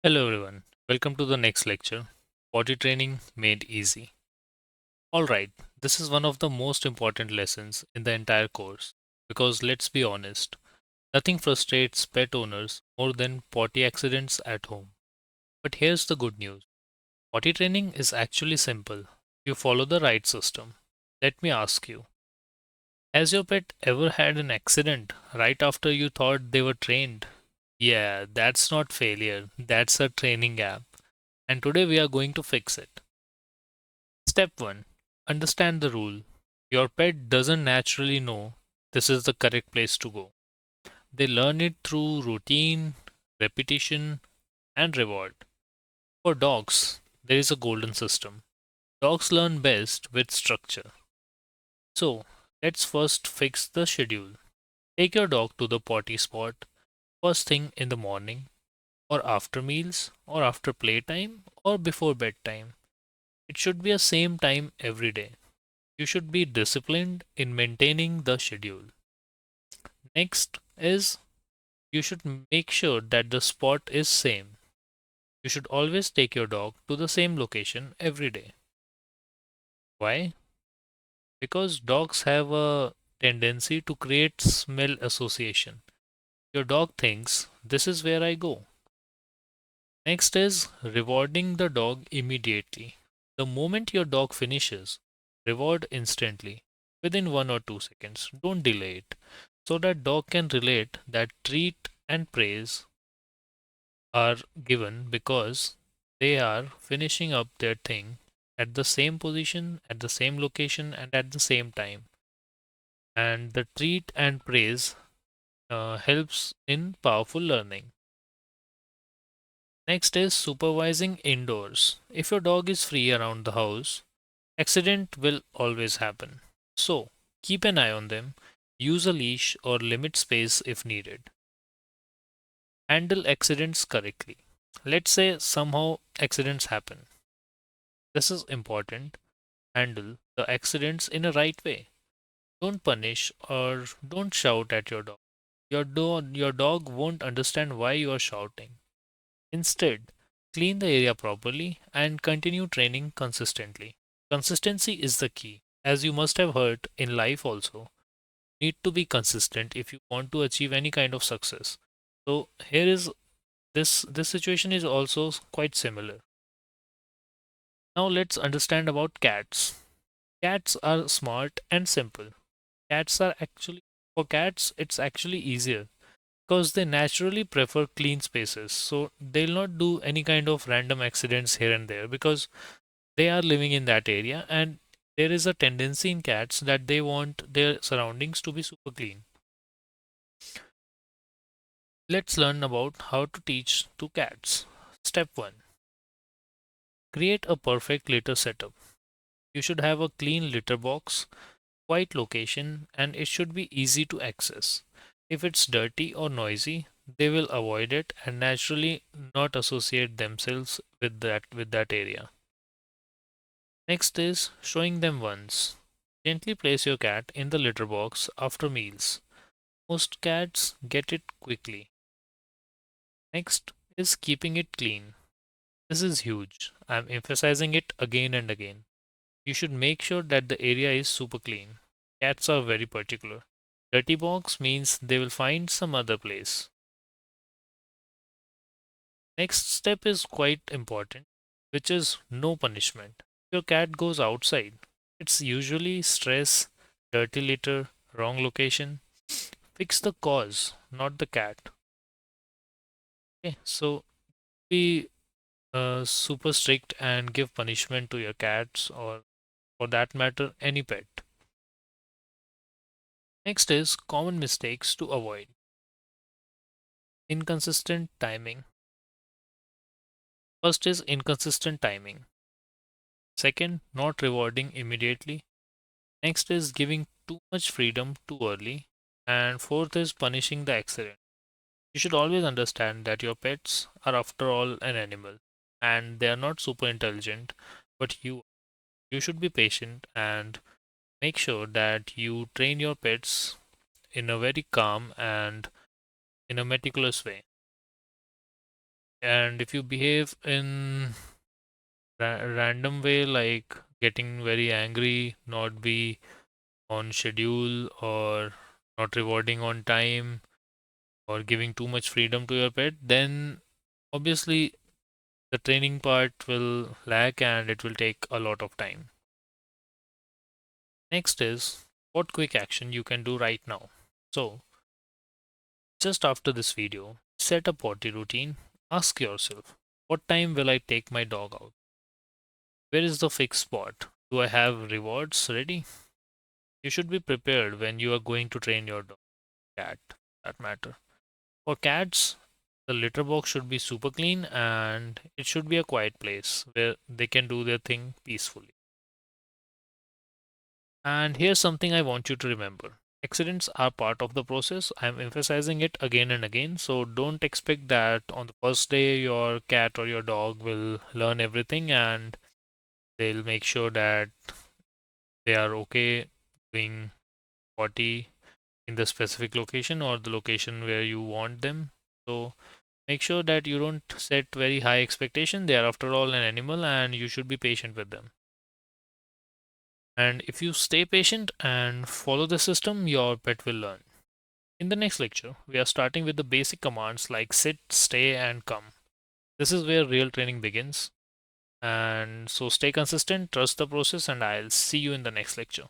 Hello everyone, welcome to the next lecture, Potty Training Made Easy. Alright, this is one of the most important lessons in the entire course because let's be honest, nothing frustrates pet owners more than potty accidents at home. But here's the good news, potty training is actually simple. You follow the right system. Let me ask you, has your pet ever had an accident right after you thought they were trained? Yeah, that's not failure, that's a training gap. And today we are going to fix it. Step 1. Understand the rule. Your pet doesn't naturally know this is the correct place to go. They learn it through routine, repetition, and reward. For dogs, there is a golden system. Dogs learn best with structure. So, let's first fix the schedule. Take your dog to the potty spot first thing in the morning, or after meals, or after playtime, or before bedtime. It should be a same time every day. You should be disciplined in maintaining the schedule. Next is you should make sure that the spot is same. You should always take your dog to the same location every day. Why? Because dogs have a tendency to create smell association. Your dog thinks this is where I go. Next is rewarding the dog immediately. The moment your dog finishes, reward instantly within 1 or 2 seconds. Don't delay it so that dog can relate that treat and praise are given because they are finishing up their thing at the same position, at the same location, and at the same time. And the treat and praise helps in powerful learning. Next is supervising indoors. If your dog is free around the house, accident will always happen. So, keep an eye on them, use a leash or limit space if needed. Handle accidents correctly. Let's say somehow accidents happen. This is important. Handle the accidents in a right way. Don't punish or don't shout at your dog. Your dog won't understand why you are shouting. Instead, clean the area properly and continue training consistently. Consistency is the key. As you must have heard in life also, need to be consistent if you want to achieve any kind of success. So here is this situation is also quite similar. Now let's understand about cats. Cats are smart and simple. Cats are actually For cats it's actually easier because they naturally prefer clean spaces. So they'll not do any kind of random accidents here and there because they are living in that area and there is a tendency in cats that they want their surroundings to be super clean. Let's learn about how to teach to cats. Step 1. Create a perfect litter setup. You should have a clean litter box, quiet location, and it should be easy to access. If it's dirty or noisy, they will avoid it and naturally not associate themselves with that area. Next is showing them once. Gently place your cat in the litter box after meals. Most cats get it quickly. Next is keeping it clean. This is huge. I'm emphasizing it again and again. You should make sure that the area is super clean. Cats are very particular. Dirty box means they will find some other place. Next step is quite important, which is no punishment. Your cat goes outside. It's usually stress, dirty litter, wrong location. Fix the cause, not the cat. Okay, so be super strict and give punishment to your cats or for that matter any pet. Next is common mistakes to avoid. Inconsistent timing. First is inconsistent timing. Second, not rewarding immediately. Next is giving too much freedom too early. And fourth is punishing the accident. You should always understand that your pets are, after all, an animal and they are not super intelligent, but you should be patient and make sure that you train your pets in a very calm and in a meticulous way. And if you behave in random way, like getting very angry, not be on schedule, or not rewarding on time, or giving too much freedom to your pet, then obviously the training part will lag and it will take a lot of time. Next is what quick action you can do right now. So, just after this video, set a potty routine. Ask yourself, what time will I take my dog out? Where is the fixed spot? Do I have rewards ready? You should be prepared when you are going to train your dog, cat, that matter. For cats, the litter box should be super clean and it should be a quiet place where they can do their thing peacefully. And here's something I want you to remember. Accidents are part of the process. I'm emphasizing it again and again. So don't expect that on the first day your cat or your dog will learn everything and they'll make sure that they are okay doing potty in the specific location or the location where you want them. So make sure that you don't set very high expectation. They are after all an animal and you should be patient with them. And if you stay patient and follow the system, your pet will learn. In the next lecture, we are starting with the basic commands like sit, stay, and come. This is where real training begins. And so stay consistent, trust the process, and I'll see you in the next lecture.